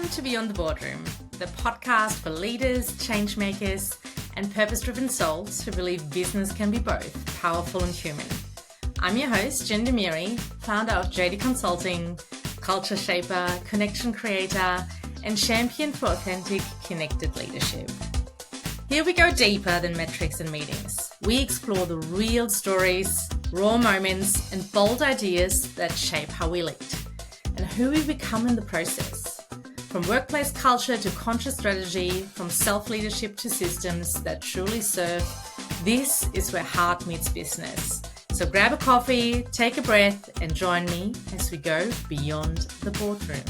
Welcome to Beyond the Boardroom, the podcast for leaders, change makers, and purpose-driven souls who believe business can be both powerful and human. I'm your host, Jen Demiri, founder of JD Consulting, culture shaper, connection creator, and champion for authentic, connected leadership. Here we go deeper than metrics and meetings. We explore the real stories, raw moments, and bold ideas that shape how we lead and who we become in the process. From workplace culture to conscious strategy, from self-leadership to systems that truly serve, this is where heart meets business. So grab a coffee, take a breath, and join me as we go beyond the boardroom.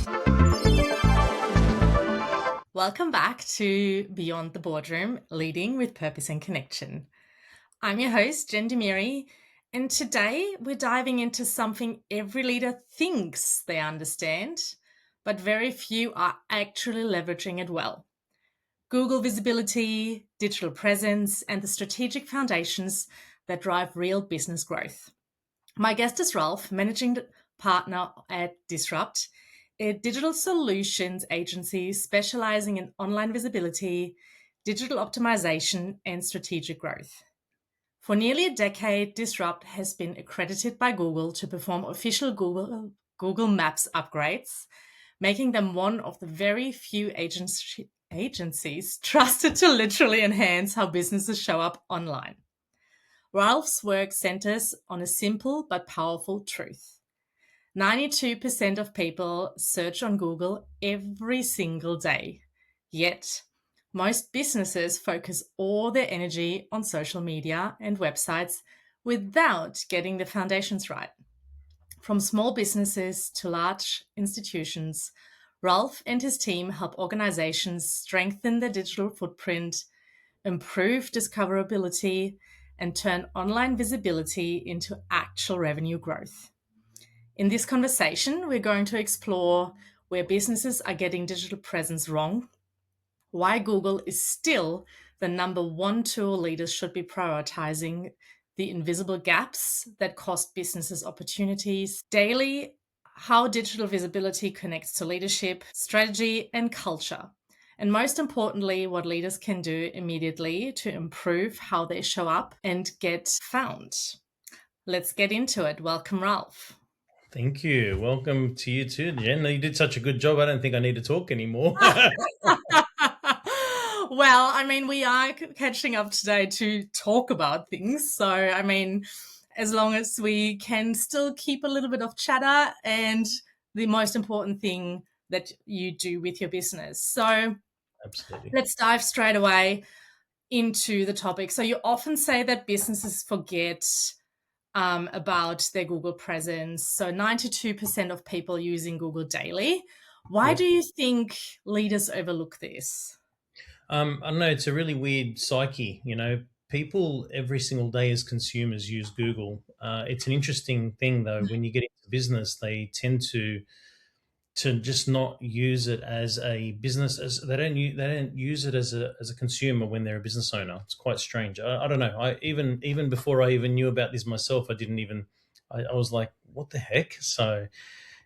Welcome back to Beyond the Boardroom, Leading with Purpose and Connection. I'm your host, Jen Demiri, and today we're diving into something every leader thinks they understand, but very few are actually leveraging it well. Google visibility, digital presence, and the strategic foundations that drive real business growth. My guest is Ralph, managing partner at Disrupt, a digital solutions agency specializing in online visibility, digital optimization, and strategic growth. For nearly a decade, Disrupt has been accredited by Google to perform official Google Maps upgrades, making them one of the very few agencies trusted to literally enhance how businesses show up online. Ralph's work centers on a simple but powerful truth. 92% of people search on Google every single day. Yet, most businesses focus all their energy on social media and websites without getting the foundations right. From small businesses to large institutions, Ralph and his team help organizations strengthen their digital footprint, improve discoverability, and turn online visibility into actual revenue growth. In this conversation, we're going to explore where businesses are getting digital presence wrong, why Google is still the number one tool leaders should be prioritizing, the invisible gaps that cost businesses opportunities daily, how digital visibility connects to leadership, strategy, and culture, and most importantly, what leaders can do immediately to improve how they show up and get found. Let's get into it. Welcome, Ralph. Thank you. Welcome to you too, Jen. You did such a good job. I don't think I need to talk anymore. Well, we are catching up today to talk about things. So, as long as we can still keep a little bit of chatter and the most important thing that you do with your business. So, Absolutely. Let's dive straight away into the topic. So, you often say that businesses forget about their Google presence. So 92% of people using Google daily. Why do you think leaders overlook this? I don't know. It's a really weird psyche. People every single day as consumers use Google. It's an interesting thing, though. When you get into business, they tend to just not use it as a business. As they don't use it as a consumer when they're a business owner. It's quite strange. I don't know. I even before I even knew about this myself, I was like, what the heck? So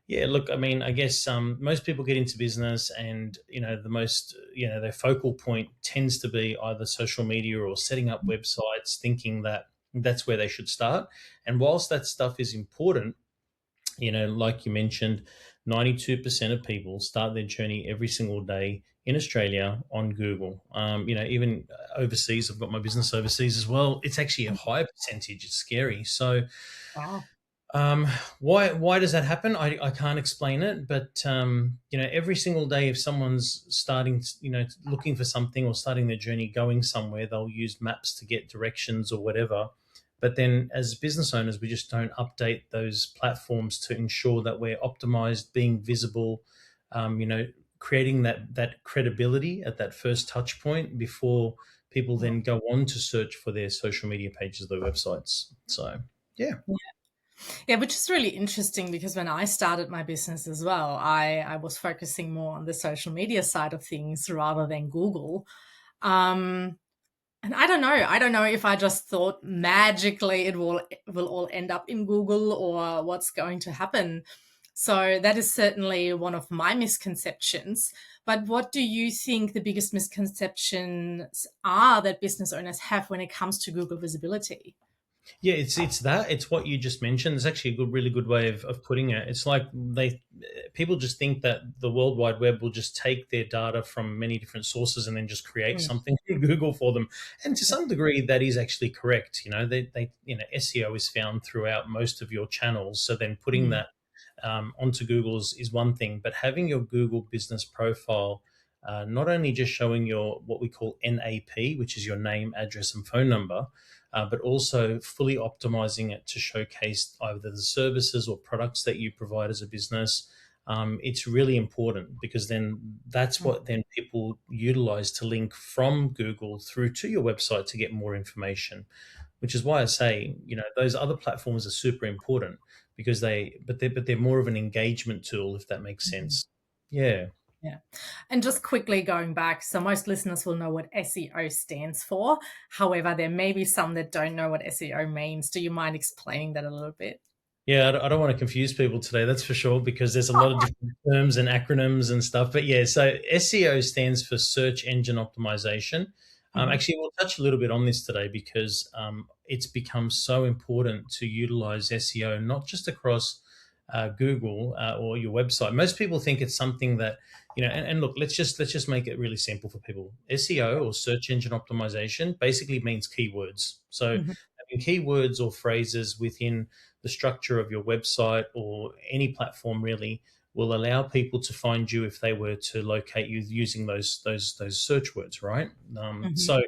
yeah, look, I guess most people get into business and, the most, their focal point tends to be either social media or setting up websites, thinking that that's where they should start. And whilst that stuff is important, like you mentioned, 92% of people start their journey every single day in Australia on Google. Even overseas, I've got my business overseas as well. It's actually a higher percentage. It's scary. So, Wow. Why does that happen? I can't explain it, but every single day, if someone's starting, looking for something or starting their journey going somewhere, they'll use maps to get directions or whatever. But then as business owners, we just don't update those platforms to ensure that we're optimized, being visible, creating that credibility at that first touch point before people then go on to search for their social media pages, their websites. So, yeah. Yeah, which is really interesting because when I started my business as well, I was focusing more on the social media side of things rather than Google. And I don't know if I just thought magically it will all end up in Google or what's going to happen. So that is certainly one of my misconceptions. But what do you think the biggest misconceptions are that business owners have when it comes to Google visibility? Yeah, it's what you just mentioned. It's actually a really good way of putting it. It's like people just think that the World Wide Web will just take their data from many different sources and then just create Mm, something in Google for them. And to yeah. some degree, that is actually correct. SEO is found throughout most of your channels. So then putting Mm, that onto Google is one thing, but having your Google business profile not only just showing your what we call NAP, which is your name, address, and phone number, but also fully optimizing it to showcase either the services or products that you provide as a business. It's really important because then that's mm, what then people utilize to link from Google through to your website to get more information, which is why I say, those other platforms are super important because they're more of an engagement tool, if that makes mm. sense. Yeah. Yeah. And just quickly going back, so most listeners will know what SEO stands for. However, there may be some that don't know what SEO means. Do you mind explaining that a little bit? Yeah, I don't want to confuse people today, that's for sure, because there's a lot of different terms and acronyms and stuff. But yeah, so SEO stands for search engine optimization. Mhm, Actually, we'll touch a little bit on this today because it's become so important to utilize SEO, not just across Google or your website. Most people think it's something that, and look, let's just make it really simple for people. SEO or search engine optimization basically means keywords. So mhm, having keywords or phrases within the structure of your website or any platform really will allow people to find you if they were to locate you using those search words, right? mhm, So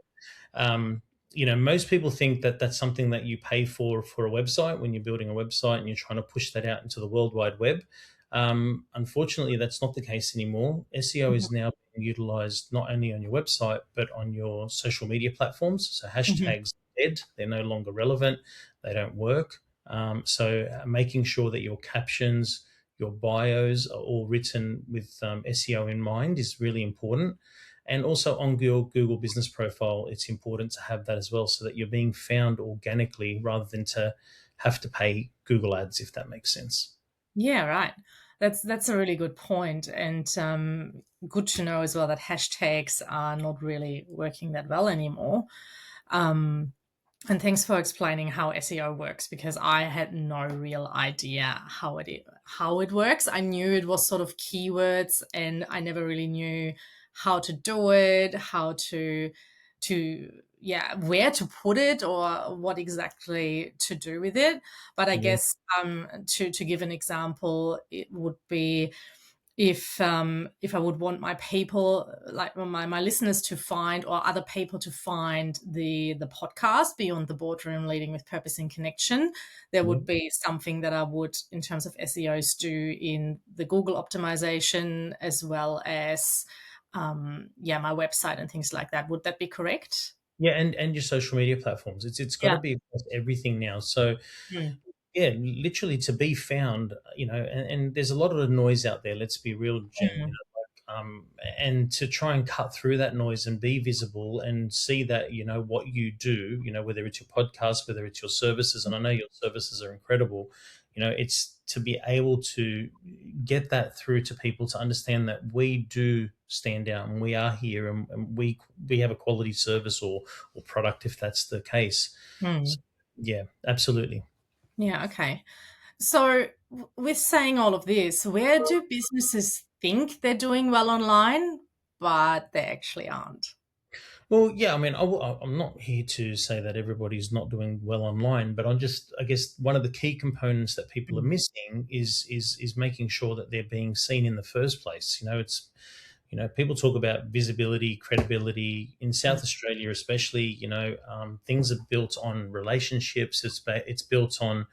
um, most people think that that's something that you pay for a website when you're building a website and you're trying to push that out into the World Wide Web. Unfortunately, that's not the case anymore. SEO mhm, is now being utilized not only on your website but on your social media platforms. So mhm. hashtags are dead; they're no longer relevant. They don't work. Making sure that your captions, your bios are all written with SEO in mind is really important. And also on your Google business profile, it's important to have that as well so that you're being found organically rather than to have to pay Google ads, if that makes sense. Yeah, right. That's a really good point, and good to know as well that hashtags are not really working that well anymore. Um, and thanks for explaining how SEO works because I had no real idea how it works. I knew it was sort of keywords, and I never really knew how to do it, how to yeah, where to put it or what exactly to do with it. But I Yeah. guess to give an example, it would be if I would want my people, like my listeners, to find or other people to find the podcast Beyond the Boardroom, Leading with Purpose and Connection, there Yeah. would be something that I would, in terms of SEOs, do in the Google optimization as well as yeah, my website and things like that. Would that be correct? Yeah, and your social media platforms. It's got to Yeah. be across everything now. So Mm. yeah, literally to be found, and there's a lot of noise out there. Let's be real, Jen. Mm. And to try and cut through that noise and be visible and see that what you do, whether it's your podcast, whether it's your services, and I know your services are incredible. It's to be able to get that through to people to understand that we do stand out and we are here and we have a quality service or product if that's the case. So, Mm. yeah, absolutely. Yeah. Okay. So, with saying all of this, where do businesses think they're doing well online, but they actually aren't? Well, yeah, I mean, I'm not here to say that everybody's not doing well online, but I guess, one of the key components that people are Mm, missing is making sure that they're being seen in the first place. People talk about visibility, credibility in mm, South Australia, especially. Things are built on relationships. It's built on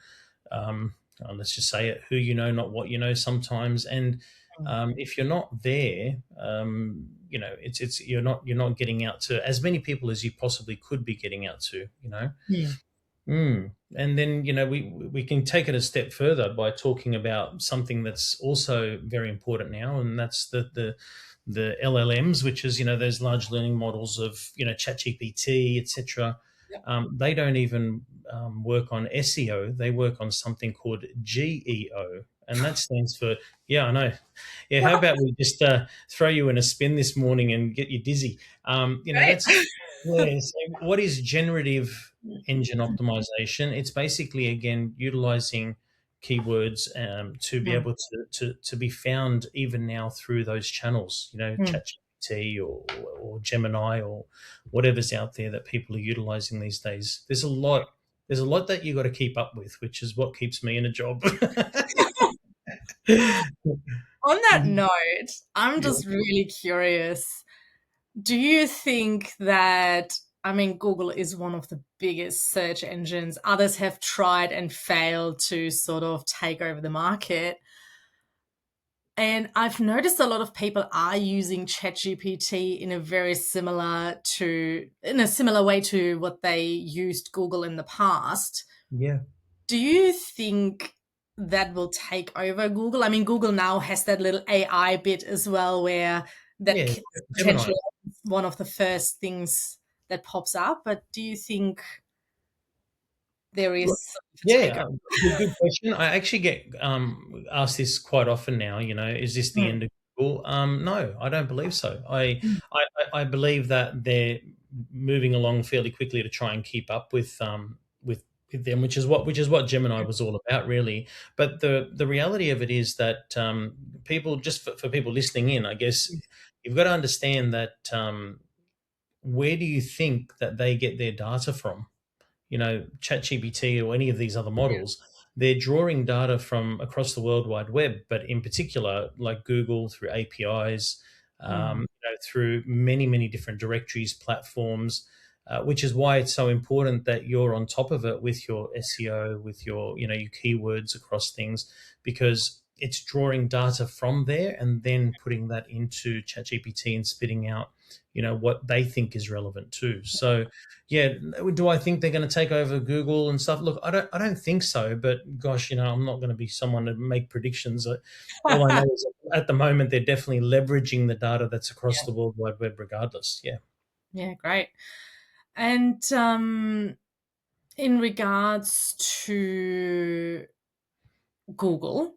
let's just say it, who you know, not what you know sometimes. And mm, if you're not there, it's you're not getting out to as many people as you possibly could be getting out to. mm, And then we can take it a step further by talking about something that's also very important now, and that's the LLMs, which is those large learning models of ChatGPT, etc. yep, They don't even work on SEO; they work on something called GEO, and that stands for, yeah, I know. Yeah, how about we just throw you in a spin this morning and get you dizzy? That's, yeah. So what is generative engine optimization? It's basically, again, utilizing keywords to be Mm, able to be found even now through those channels, mm. ChatGPT or Gemini or whatever's out there that people are utilizing these days. There's a lot that you got to keep up with, which is what keeps me in a job. On that note, I'm Yeah. just really curious. Do you think that, I mean, Google is one of the biggest search engines. Others have tried and failed to sort of take over the market. And I've noticed a lot of people are using ChatGPT in a similar way to what they used Google in the past. Yeah. Do you think that will take over Google? I mean, Google now has that little AI bit as well, where that Yeah. is Gemini. potentially one of the first things that pops up. But do you think there is sort of a Yeah, takeover? good question. I actually get asked this quite often now. Is this the Mm, end of Google? No, I don't believe so. mm, I believe that they're moving along fairly quickly to try and keep up with them, which is what Gemini was all about, really. But the reality of it is that people, just for people listening in, I guess you've got to understand that where do you think that they get their data from? ChatGPT or any of these other models, they're drawing data from across the World Wide Web, but in particular, like Google through APIs, mm, through many, many different directories, platforms, which is why it's so important that you're on top of it with your SEO, with your keywords across things, because it's drawing data from there and then putting that into ChatGPT and spitting out, what they think is relevant too. So, yeah, do I think they're going to take over Google and stuff? Look, I don't think so. But gosh, I'm not going to be someone to make predictions. All I know is at the moment they're definitely leveraging the data that's across the World Wide Web, regardless. Yeah. yeah, great. And in regards to Google,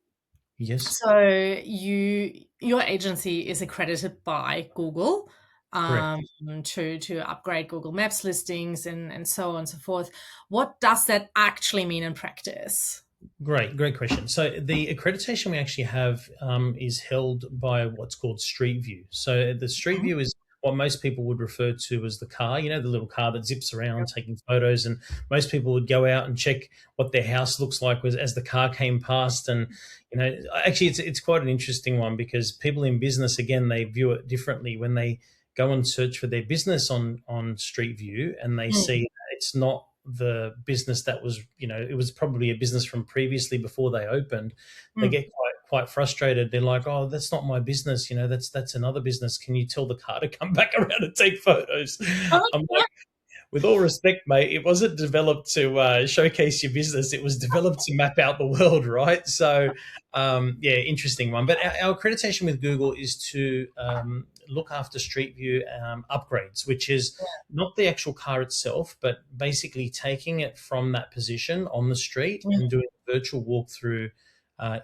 Yes. so your agency is accredited by Google Correct. um, to upgrade Google Maps listings and so on and so forth. What does that actually mean in practice? Great question. So the accreditation we actually have is held by what's called Street View. So the Street Mhm. View is what most people would refer to as the car, the little car that zips around taking photos. And most people would go out and check what their house looks like as the car came past. And actually, it's quite an interesting one because people in business, again, they view it differently when they go and search for their business on Street View, and they Mm, see that it's not the business that was, it was probably a business from previously before they opened. They mm. get quite frustrated. They're like, "Oh, that's not my business. That's another business. Can you tell the car to come back around and take photos?" I'm like, with all respect, mate, it wasn't developed to showcase your business. It was developed to map out the world, right? So, yeah, interesting one. But our accreditation with Google is to look after Street View upgrades, which is not the actual car itself, but basically taking it from that position on the street Mm, and doing a virtual walkthrough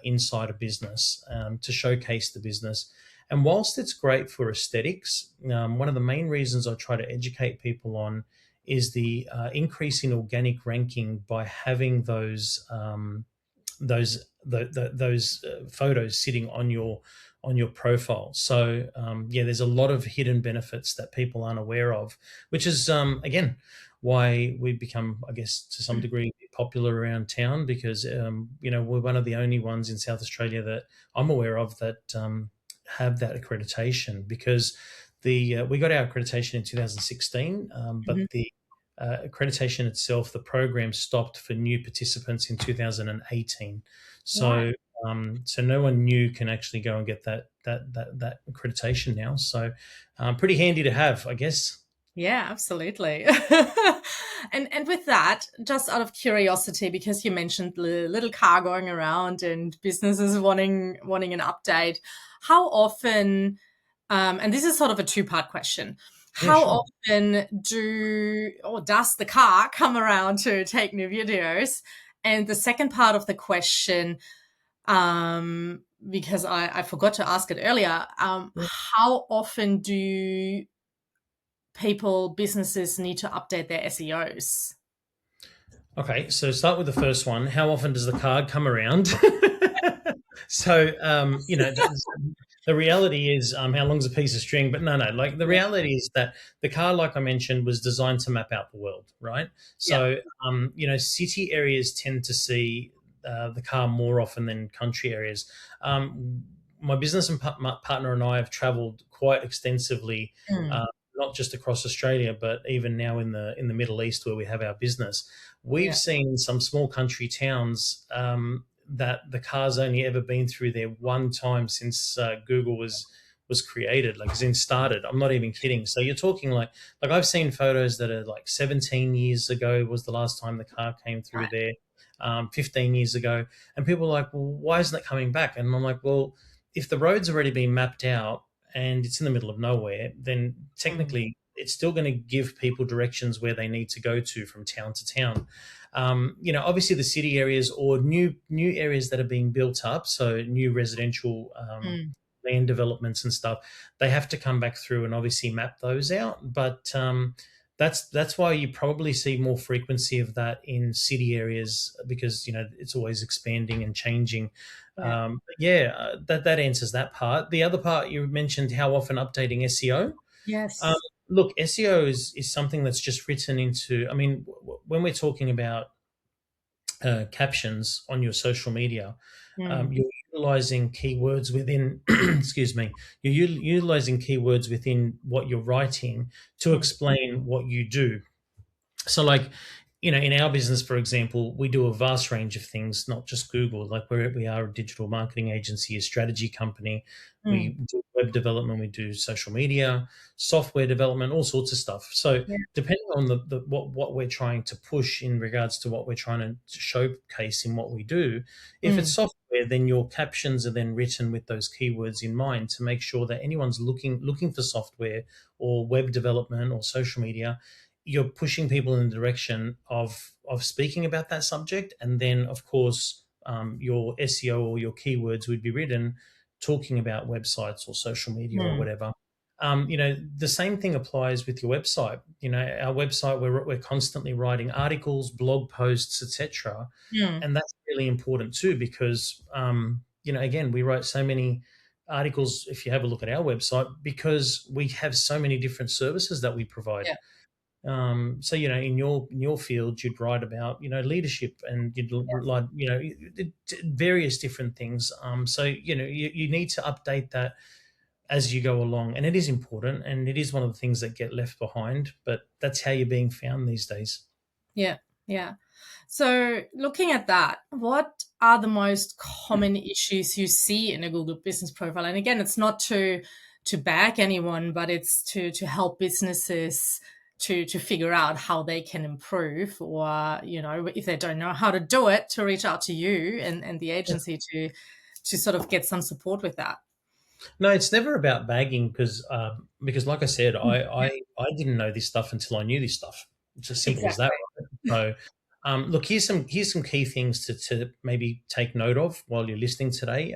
inside a business to showcase the business. And whilst it's great for aesthetics, one of the main reasons I try to educate people on is the increase in organic ranking by having those photos sitting on your profile. So yeah, there's a lot of hidden benefits that people aren't aware of, which is again why we become, I guess, to some degree popular around town because we're one of the only ones in South Australia that I'm aware of that have that accreditation because we got our accreditation in 2016, mhm. but the accreditation itself, the program stopped for new participants in 2018. Right. So no one new can actually go and get that accreditation now. So pretty handy to have, I guess. Yeah, absolutely. And with that, just out of curiosity, because you mentioned the little car going around and businesses wanting an update, how often, and this is sort of a two-part question, Yeah, how sure. often does the car come around to take new videos? And the second part of the question, Because I forgot to ask it earlier. How often do businesses need to update their SEOs? Okay, so start with the first one. How often does the card come around? So, the reality is, how long's a piece of string? But no, no, like the Yeah, reality is that the car, like I mentioned, was designed to map out the world, right? yeah, So, city areas tend to see the car more often than country areas. My business and partner and I have traveled quite extensively, mm, uh, not just across Australia, but even now in the Middle East where we have our business. We've yeah, seen some small country towns that the car's only ever been through there one time since Google was created, like as in started. I'm not even kidding. So you're talking like I've seen photos that are like 17 years ago was the last time the car came through right. there, 15 years ago, and people are like, well, why isn't it coming back? And I'm like, well, if the road's already been mapped out and it's in the middle of nowhere, then Mm, technically it's still going to give people directions where they need to go to from town to town. Obviously the city areas or new areas that are being built up, so new residential mm, land developments and stuff, they have to come back through and obviously map those out. But that's why you probably see more frequency of that in city areas because it's always expanding and changing. yeah. But yeah, that answers that part. The other part you mentioned how often updating SEO. Um, Yes. Look, SEO is something that's just written into. I mean, when we're talking about captions on your social media, Mm, you're utilizing keywords within. excuse me. You're utilizing keywords within what you're writing to mm, explain what you do. So, like, in our business, for example, we do a vast range of things, not just Google. Like, we are a digital marketing agency, a strategy company. mm, We do web development, we do social media, software development, all sorts of stuff. So, yeah. depending on the what we're trying to push in regards to what we're trying to showcase in what we do, if it's Mm, software, then your captions are then written with those keywords in mind to make sure that anyone's looking for software or web development or social media, you're pushing people in the direction of speaking about that subject, and then of course your SEO or your keywords would be written talking about websites or social media or mm, whatever. The same thing applies with your website. Our website, we're constantly writing articles, blog posts, etc., mm, and that's really important too because again, we write so many articles if you have a look at our website because we have so many different services that we provide. yeah. So in your field, you'd write about leadership, and you'd like various different things. So you need to update that as you go along, and it is important, and it is one of the things that get left behind. But that's how you're being found these days. Yeah, yeah. So, looking at that, what are the most common issues you see in a Google business profile? And again, it's not to back anyone, but it's to help businesses to figure out how they can improve, or if they don't know how to do it, to reach out to you and the agency to sort of get some support with that. No, it's never about bagging because like I said, Mm, I didn't know this stuff until I knew this stuff. It's as simple as that, exactly. right? So, look, here's some key things to maybe take note of while you're listening today.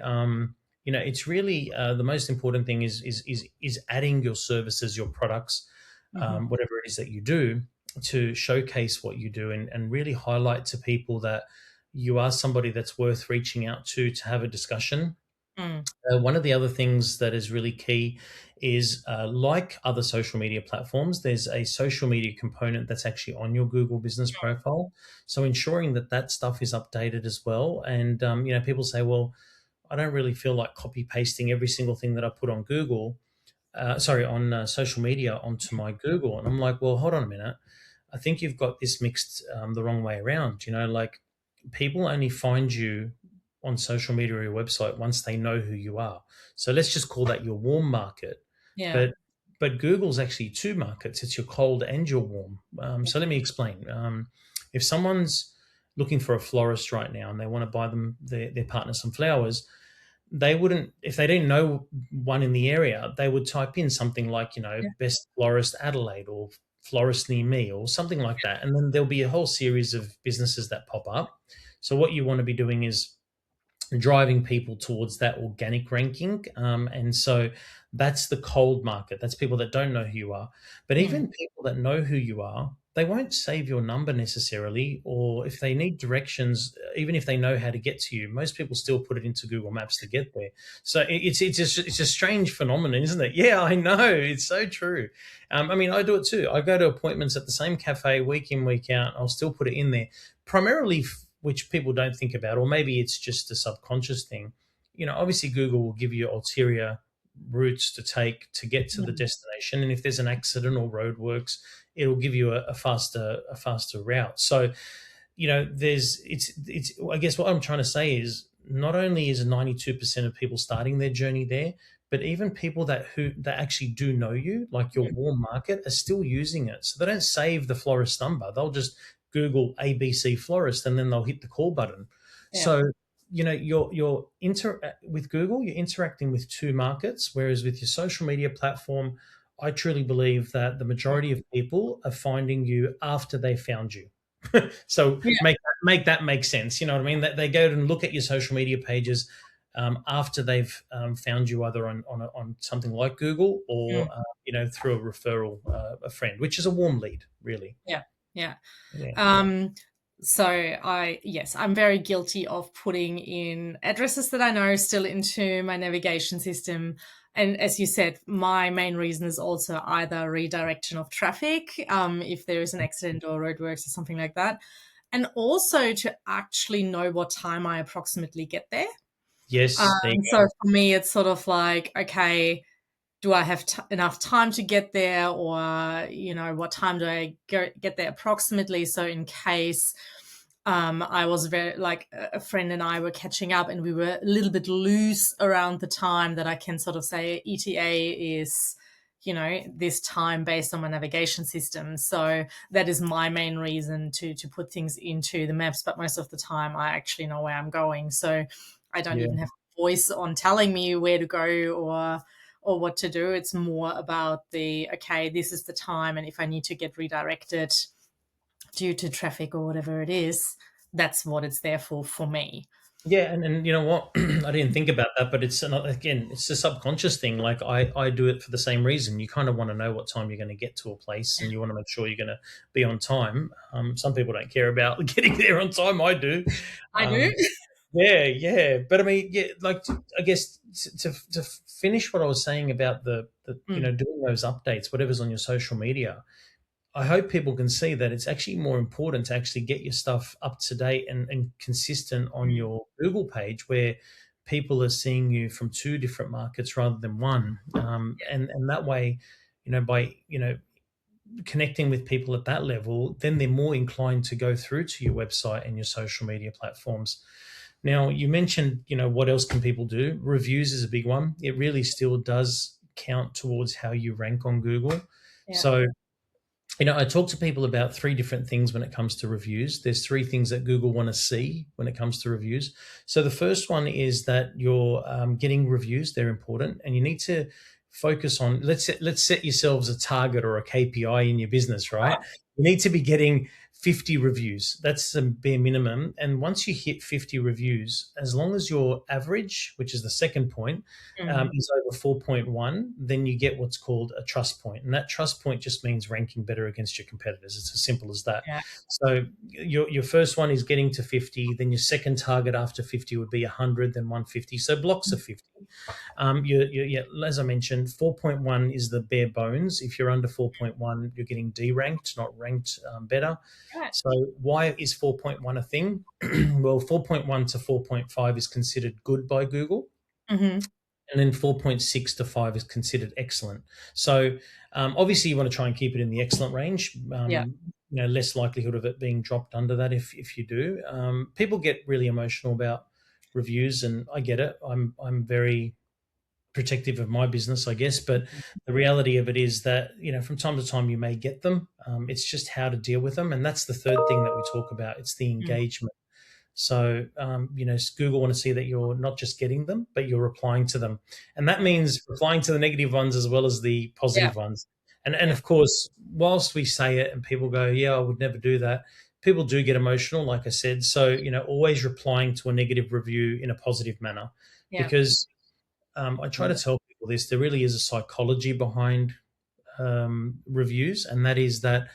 It's really the most important thing is adding your services, your products, Hmm. whatever it is that you do, to showcase what you do and really highlight to people that you are somebody that's worth reaching out to have a discussion. Mm, One of the other things that is really key is like other social media platforms, there's a social media component that's actually on your Google business profile. So ensuring that that stuff is updated as well. And, people say, well, I don't really feel like copy pasting every single thing that I put on Google, on social media onto my Google. And I'm like, well, hold on a minute. I think you've got this mixed the wrong way around. Like people only find you on social media or your website once they know who you are. So let's just call that your warm market. yeah. But Google's actually two markets. It's your cold and your warm. So let me explain. If someone's looking for a florist right now and they want to buy their partner some flowers, they wouldn't, if they didn't know one in the area, they would type in something like Yeah. best florist Adelaide or florist near me or something like that, and then there'll be a whole series of businesses that pop up. So what you want to be doing is driving people towards that organic ranking. And so that's the cold market. That's people that don't know who you are. But Mm. even people that know who you are, they won't save your number necessarily, or if they need directions, even if they know how to get to you, most people still put it into Google Maps to get there. So it's a strange phenomenon, isn't it? Yeah, I know, it's so true. I mean, I do it too. I go to appointments at the same cafe week in, week out. I'll still put it in there, primarily, which people don't think about, or maybe it's just a subconscious thing. Obviously Google will give you ulterior routes to take to get to the Mm. destination, and if there's an accident or roadworks, it'll give you a faster route. So there's it's I guess what I'm trying to say is, not only is 92% of people starting their journey there, but even people that actually do know you, like your Mm. warm market, are still using it. So they don't save the florist number. They'll just Google ABC florist and then they'll hit the call button. Yeah. So you're with Google, you're interacting with two markets, whereas with your social media platform, I truly believe that the majority of people are finding you after they found you. So Yeah. make that make sense. You know what I mean? That they go and look at your social media pages after they've found you, either on something like Google, or Mm. through a referral, a friend, which is a warm lead, really. Yeah. Yeah. Yeah. Um, so yes, I'm very guilty of putting in addresses that I know still into my navigation system. And as you said, my main reason is also either redirection of traffic, if there is an accident or roadworks or something like that. And also to actually know what time I approximately get there. Yes. There you So go. for me, it's sort of like, okay, do I have enough time to get there, or what time do I get there approximately? So in case I was very like a friend and I were catching up and we were a little bit loose around the time, that I can sort of say ETA is this time based on my navigation system. So that is my main reason to put things into the maps. But most of the time I actually know where I'm going, so I don't Yeah. even have a voice on telling me where to go or what to do. It's more about okay, this is the time, and if I need to get redirected due to traffic or whatever it is, that's what it's there for me. Yeah, and you know what? I didn't think about that, but again, it's a subconscious thing. Like I do it for the same reason. You kind of want to know what time you're going to get to a place, and you want to make sure you're going to be on time. Some people don't care about getting there on time. I do. I do. Um, yeah, yeah. But I mean, yeah, like I guess to finish what I was saying about the Mm, doing those updates, whatever's on your social media. I hope people can see that it's actually more important to actually get your stuff up to date and consistent on mm, your Google page, where people are seeing you from two different markets rather than one. And that way, by connecting with people at that level, then they're more inclined to go through to your website and your social media platforms. Now, you mentioned, what else can people do? Reviews is a big one. It really still does count towards how you rank on Google. yeah. So I talk to people about three different things when it comes to reviews. There's three things that Google want to see when it comes to reviews. So the first one is that you're getting reviews. They're important, and you need to focus on. Let's set yourselves a target or a KPI in your business, right? You need to be getting 50 reviews. That's the bare minimum. And once you hit 50 reviews, as long as your average, which is the second point, Mm, is over 4.1, then you get what's called a trust point. And that trust point just means ranking better against your competitors. It's as simple as that. yeah. So your first one is getting to 50. Then your second target after 50 would be 100, then 150. So blocks of 50. Yeah, as I mentioned, 4.1 is the bare bones. If you're under 4.1, you're getting deranked, not ranked better. Right. So why is 4.1 a thing? Well, 4.1 to 4.5 is considered good by Google, Mm-hmm. and then 4.6 to 5 is considered excellent. So obviously you want to try and keep it in the excellent range. Yeah. Less likelihood of it being dropped under that if you do. People get really emotional about reviews, and I get it. I'm very protective of my business, I guess, but the reality of it is that from time to time you may get them. It's just how to deal with them, and that's the third thing that we talk about. It's the Mm, engagement. So, Google want to see that you're not just getting them, but you're replying to them. And that means replying to the negative ones as well as the yeah. positive ones. And Yeah. of course, whilst we say it and people go, yeah, I would never do that, people do get emotional, like I said. So, always replying to a negative review in a positive manner, Yeah. because I try to tell people this: there really is a psychology behind reviews, and that is that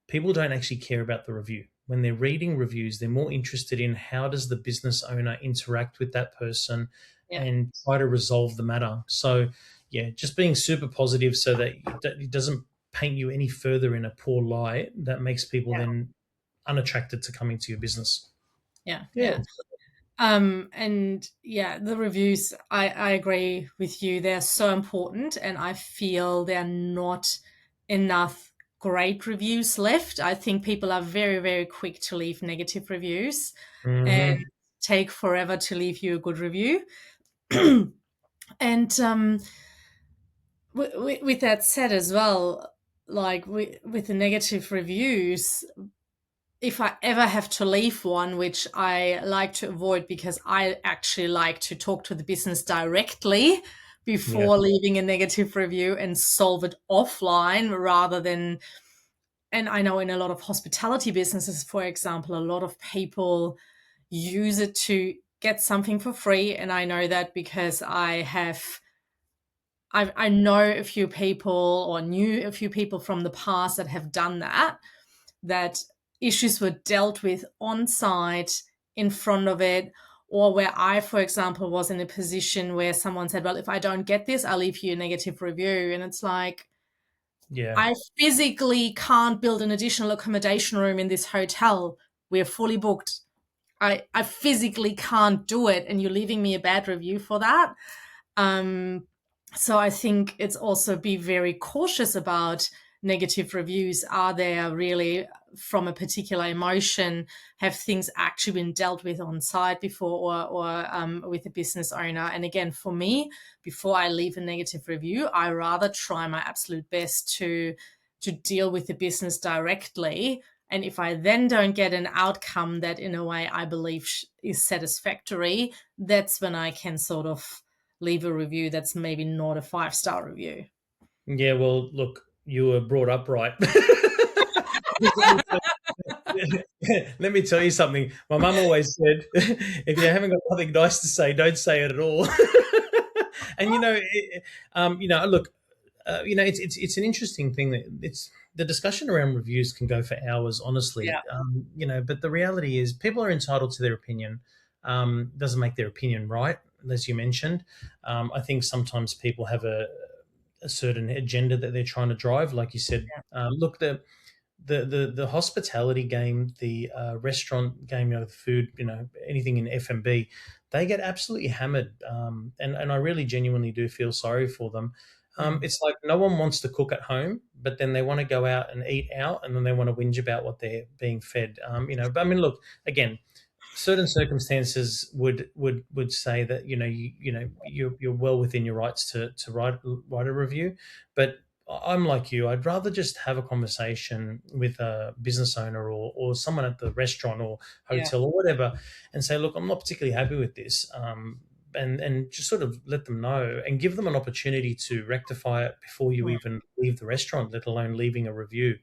people don't actually care about the review. When they're reading reviews, they're more interested in how does the business owner interact with that person Yeah. and try to resolve the matter. So, yeah, just being super positive so that it doesn't paint you any further in a poor light that makes people Yeah. then unattracted to coming to your business. Yeah. Yeah. Yeah. And yeah, the reviews, I agree with you. They're so important, and I feel there are not enough great reviews left. I think people are very, very quick to leave negative reviews and Hmm. take forever to leave you a good review. And with that said as well, like with the negative reviews, if I ever have to leave one, which I like to avoid because I actually like to talk to the business directly Yeah. before leaving a negative review and solve it offline rather than. And I know in a lot of hospitality businesses, for example, a lot of people use it to get something for free. And I know that because I know a few people or knew a few people from the past that have done that, that issues were dealt with on site in front of it, or where I, for example, was in a position where someone said, well, if I don't get this, I'll leave you a negative review. And it's like, Yeah. I physically can't build an additional accommodation room in this hotel. We're fully booked. I physically can't do it. And you're leaving me a bad review for that. Um, so I think it's also be very cautious about negative reviews. Are they really from a particular emotion? Have things actually been dealt with on site before, or with a business owner? And again, for me, before I leave a negative review, I rather try my absolute best to deal with the business directly. And if I then don't get an outcome that, in a way, I believe is satisfactory, that's when I can sort of leave a review that's maybe not a 5-star review. Yeah. Well, look, you were brought up right. Let me tell you something. My mum always said, if you haven't got nothing nice to say, don't say it at all. And look, it's an interesting thing that it's the discussion around reviews can go for hours, honestly. Yeah. But the reality is people are entitled to their opinion. Doesn't make their opinion right, as you mentioned. I think sometimes people have a certain agenda that they're trying to drive, like you said. Look, the hospitality game, the restaurant game, the food, anything in F&B, they get absolutely hammered, and I really genuinely do feel sorry for them. Mm. It's like no one wants to cook at home, but then they want to go out and eat out, and then they want to whinge about what they're being fed. But I mean, look, again, certain circumstances would say that you're well within your rights to write a review, but I'm like you. I'd rather just have a conversation with a business owner or someone at the restaurant or Yeah. hotel or whatever, and say, look, I'm not particularly happy with this, and just sort of let them know and give them an opportunity to rectify it before you Mm. even leave the restaurant, let alone leaving a review.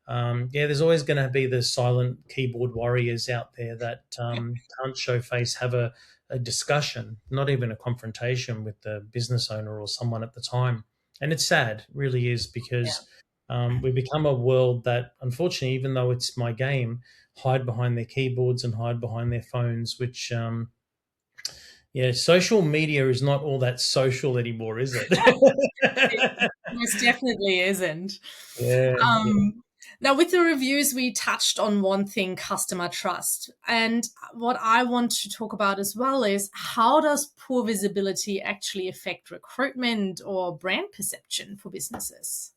Yeah, there's always going to be the silent keyboard warriors out there that can't show face, have a discussion, not even a confrontation with the business owner or someone at the time. And it's sad, really is, because we become a world that, unfortunately, even though it's my game, hide behind their keyboards and hide behind their phones, which, yeah, social media is not all that social anymore, is it? It most definitely isn't. Yeah, yeah. Um, Now, with the reviews, we touched on one thing, customer trust. And what I want to talk about as well is how does poor visibility actually affect recruitment or brand perception for businesses?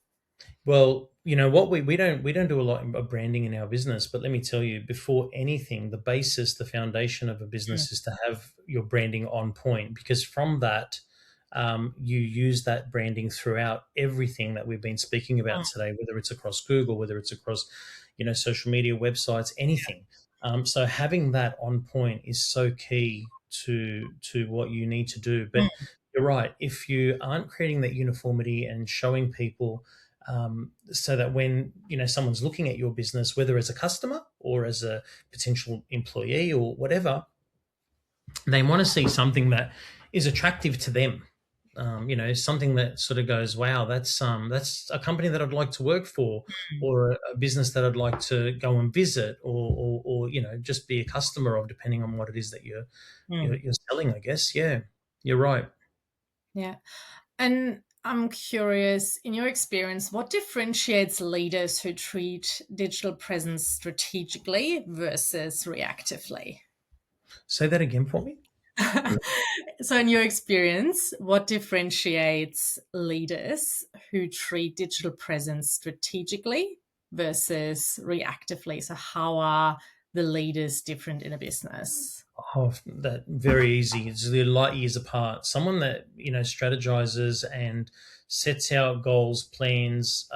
Well, what we don't do a lot of branding in our business, but let me tell you, before anything, the basis, the foundation of a Mm. business is to have your branding on point, because from that, you use that branding throughout everything that we've been speaking about Mm. today, whether it's across Google, whether it's across, social media, websites, anything. So having that on point is so key to what you need to do. But Mm. you're right. If you aren't creating that uniformity and showing people so that when someone's looking at your business, whether as a customer or as a potential employee or whatever, they want to see something that is attractive to them. Something that sort of goes, wow, that's a company that I'd like to work for, or a business that I'd like to go and visit, or just be a customer of, depending on what it is that Mm. you're selling, I guess. Yeah, you're right. Yeah. And I'm curious, in your experience, what differentiates leaders who treat digital presence strategically versus reactively? Say that again for me. So, in your experience, what differentiates leaders who treat digital presence strategically versus reactively? So, how are the leaders different in a business? Oh, that very easy. It's the light years apart. Someone that strategizes and sets out goals, plans.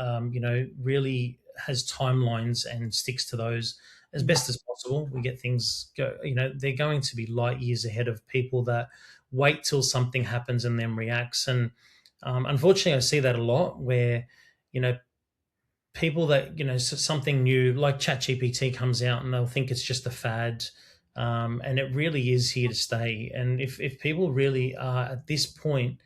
Really has timelines and sticks to those as Mm. best as possible. We get things go. They're going to be light years ahead of people that wait till something happens and then reacts. And unfortunately, I see that a lot where you know people that something new like ChatGPT comes out and they'll think it's just a fad, and it really is here to stay. And if people really are at this point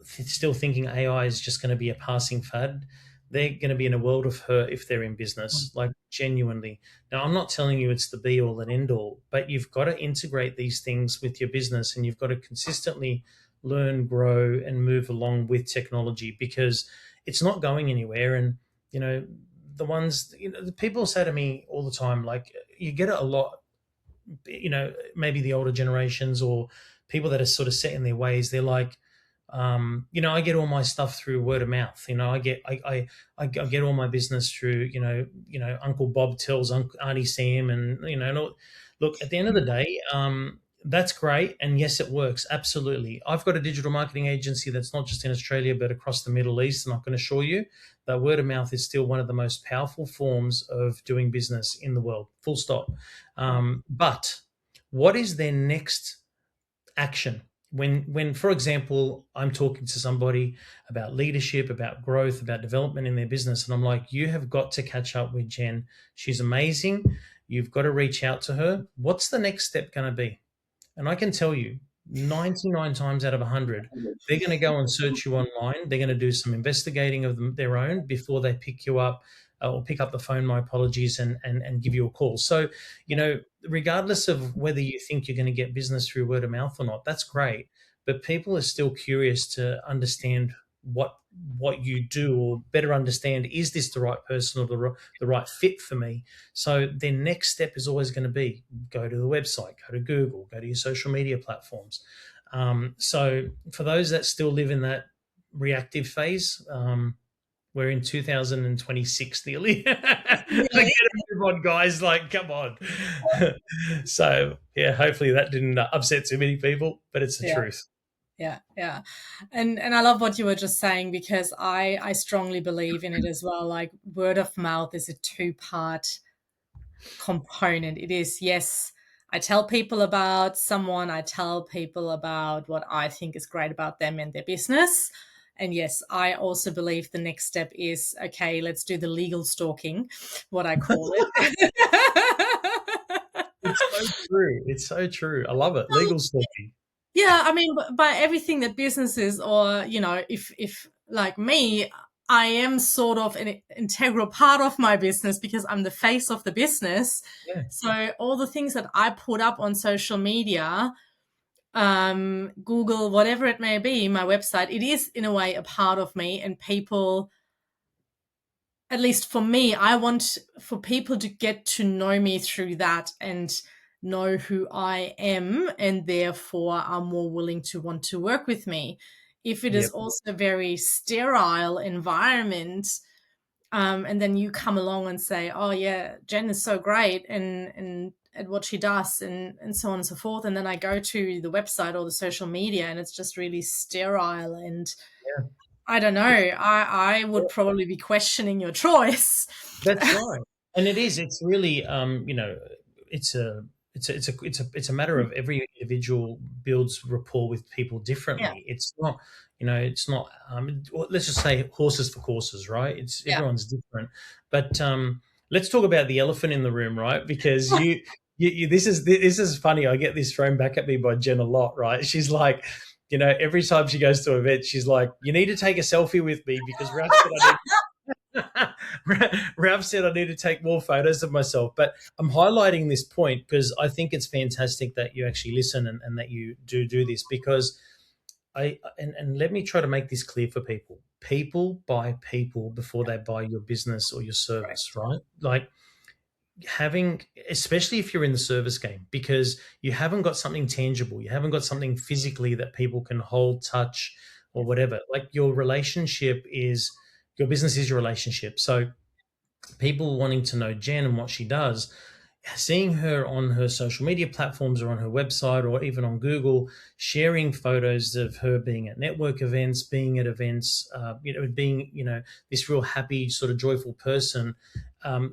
still thinking AI is just going to be a passing fad, they're going to be in a world of hurt if they're in business, like genuinely. Now, I'm not telling you it's the be all and end all, but you've got to integrate these things with your business, and you've got to consistently learn, grow, and move along with technology, because it's not going anywhere. And you know the people say to me all the time, like, you get it a lot, maybe the older generations or people that are sort of set in their ways. They're like, I get all my stuff through word of mouth. I get all my business through, Uncle Bob tells Auntie Sam, and look, at the end of the day, that's great, and yes, it works absolutely. I've got a digital marketing agency that's not just in Australia but across the Middle East, and I can assure you that word of mouth is still one of the most powerful forms of doing business in the world. Full stop. But what is their next action? When for example, I'm talking to somebody about leadership, about growth, about development in their business, and I'm like, you have got to catch up with Jen. She's amazing. You've got to reach out to her. What's the next step going to be? And I can tell you, 99 times out of 100, they're going to go and search you online. They're going to do some investigating of their own before they pick you up, or pick up the phone, my apologies, and give you a call. So, regardless of whether you think you're going to get business through word of mouth or not, that's great. But people are still curious to understand what you do, or better understand, is this the right person or the right fit for me? So their next step is always going to be, go to the website, go to Google, go to your social media platforms. So for those that still live in that reactive phase, we're in 2026 nearly. I get Really? a move on, guys. Like, come on. So yeah, hopefully that didn't upset too many people, but it's the Yeah. truth. Yeah, yeah. And I love what you were just saying, because I strongly believe in it as well. Like, word of mouth is a two-part component. It is, yes, I tell people about someone, I tell people about what I think is great about them and their business. And yes, I also believe the next step is, okay, let's do the legal stalking, what I call it. It's so true. It's so true. I love it. Legal stalking. Yeah, I mean, by everything that businesses, or if like me, I am sort of an integral part of my business because I'm the face of the business. Yeah. So all the things that I put up on social media, Google, whatever it may be, my website, it is in a way a part of me, and people, at least for me, I want for people to get to know me through that and know who I am, and therefore are more willing to want to work with me. If it is Yep. also a very sterile environment, and then you come along and say, "Oh yeah, Jen is so great," and at what she does, and so on and so forth, and then I go to the website or the social media, and it's just really sterile, and Yeah. I don't know. I would probably be questioning your choice. That's right, and it is. It's really, it's a, it's a matter of every individual builds rapport with people Yeah, differently. It's not, it's not. Let's just say horses for courses, right? It's yeah, everyone's different, but let's talk about the elephant in the room, right? Because this is funny. I get this thrown back at me by Jen a lot, right? She's like, every time she goes to an event, she's like, "You need to take a selfie with me because Ralph said I need." Ralph said I need to take more photos of myself, but I'm highlighting this point because I think it's fantastic that you actually listen and that you do this because and let me try to make this clear for people. People buy people before they buy your business or your service, right? Like having, especially if you're in the service game, because you haven't got something tangible, you haven't got something physically that people can hold, touch, or whatever. Like your business is your relationship. So people wanting to know Jen and what she does, seeing her on her social media platforms or on her website or even on Google, sharing photos of her being at network events, being at events, being, this real happy, sort of joyful person.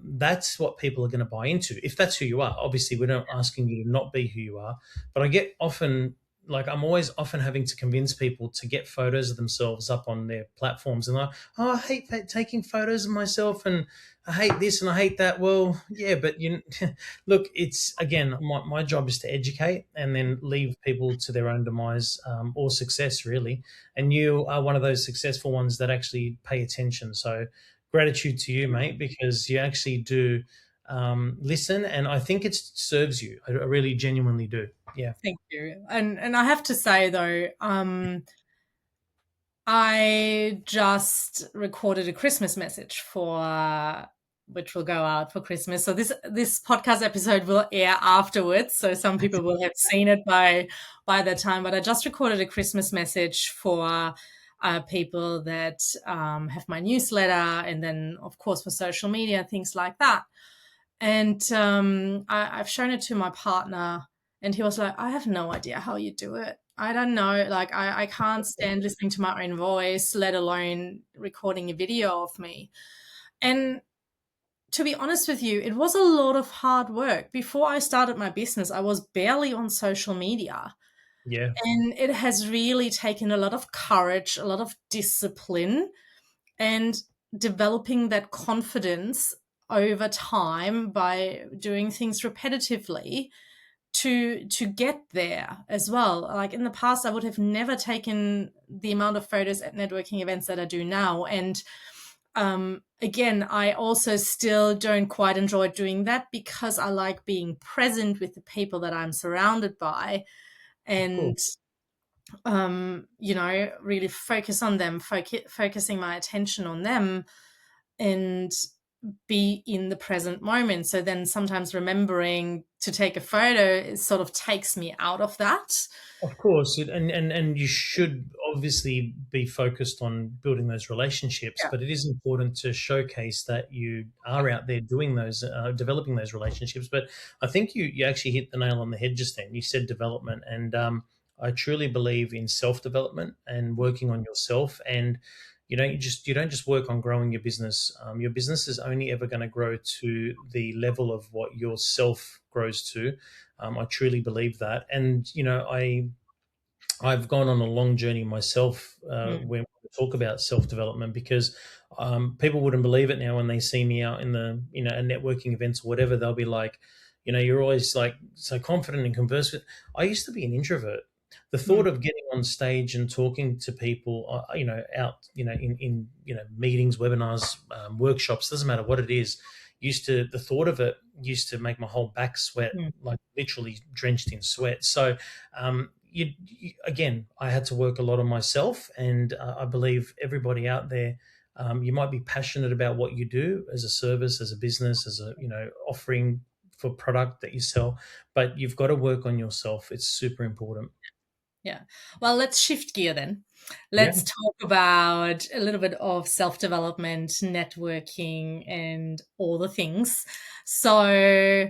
That's what people are going to buy into. If that's who you are, obviously, we're not asking you to not be who you are, but I get often, like, I'm always often having to convince people to get photos of themselves up on their platforms. And like, oh, I hate taking photos of myself and I hate this and I hate that. Well, yeah, but look, it's again, my job is to educate and then leave people to their own demise or success, really. And you are one of those successful ones that actually pay attention. So, gratitude to you, mate, because you actually do listen, and I think it serves you. I really genuinely do. Yeah. Thank you. And I have to say though, I just recorded a Christmas message for which will go out for Christmas. So this podcast episode will air afterwards. So some people will have seen it by that time. But I just recorded a Christmas message for people that have my newsletter, and then of course for social media, things like that. And I've shown it to my partner, and he was like, I have no idea how you do it. I don't know. Like, I can't stand listening to my own voice, let alone recording a video of me. And to be honest with you, it was a lot of hard work. Before I started my business, I was barely on social media. Yeah. And it has really taken a lot of courage, a lot of discipline, and developing that confidence over time by doing things repetitively to get there as well. Like in the past, I would have never taken the amount of photos at networking events that I do now. And again, I also still don't quite enjoy doing that because I like being present with the people that I'm surrounded by, Of course. and really focus on them, focusing my attention on them, and be in the present moment. So then sometimes remembering to take a photo, it sort of takes me out of that. Of course, and you should obviously be focused on building those relationships, Yeah. but it is important to showcase that you are out there doing those, developing those relationships. But I think you actually hit the nail on the head just then. You said development, and I truly believe in self development and working on yourself. And you don't just work on growing your business. Your business is only ever going to grow to the level of what yourself grows to. I truly believe that, and I've gone on a long journey myself Mm, when we talk about self development because people wouldn't believe it now when they see me out in the networking events or whatever. They'll be like, you're always like so confident and converse with. I used to be an introvert. The thought mm, of getting on stage and talking to people, out, in meetings, webinars, workshops, doesn't matter what it is. The thought of it used to make my whole back sweat, mm. like literally drenched in sweat. So again, I had to work a lot on myself, and I believe everybody out there, you might be passionate about what you do as a service, as a business, as a offering for product that you sell, but you've got to work on yourself. It's super important. Yeah. Well, let's shift gear then. Yeah, Let's talk about a little bit of self development, networking, and all the things. So,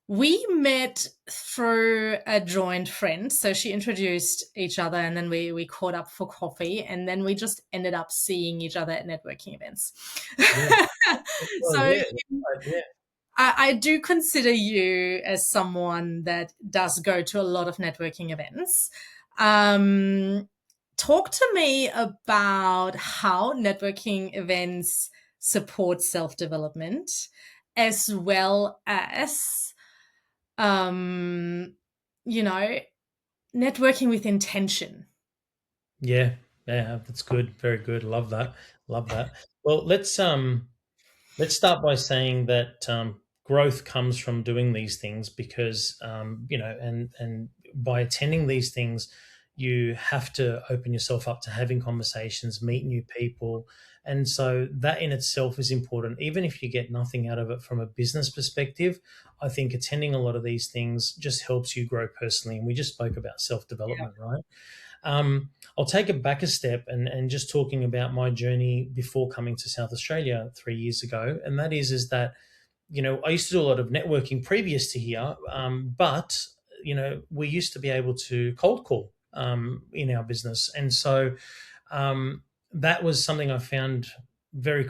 we met through a joined friend. So she introduced each other, and then we caught up for coffee, and then we just ended up seeing each other at networking events. yeah. Well, So yeah, right, yeah. I do consider you as someone that does go to a lot of networking events. Um, Talk to me about how networking events support self development, as well as, um, you know, networking with intention. Yeah, yeah, that's good. Very good. Love that. Love that. Well, let's start by saying that growth comes from doing these things because and by attending these things, you have to open yourself up to having conversations, meet new people, and so that in itself is important. Even if you get nothing out of it from a business perspective, I think attending a lot of these things just helps you grow personally. And we just spoke about self development, right? I'll take it back a step and just talking about my journey before coming to South Australia 3 years ago, and that is that I used to do a lot of networking previous to here, but we used to be able to cold call in our business, and so um, that was something I found out very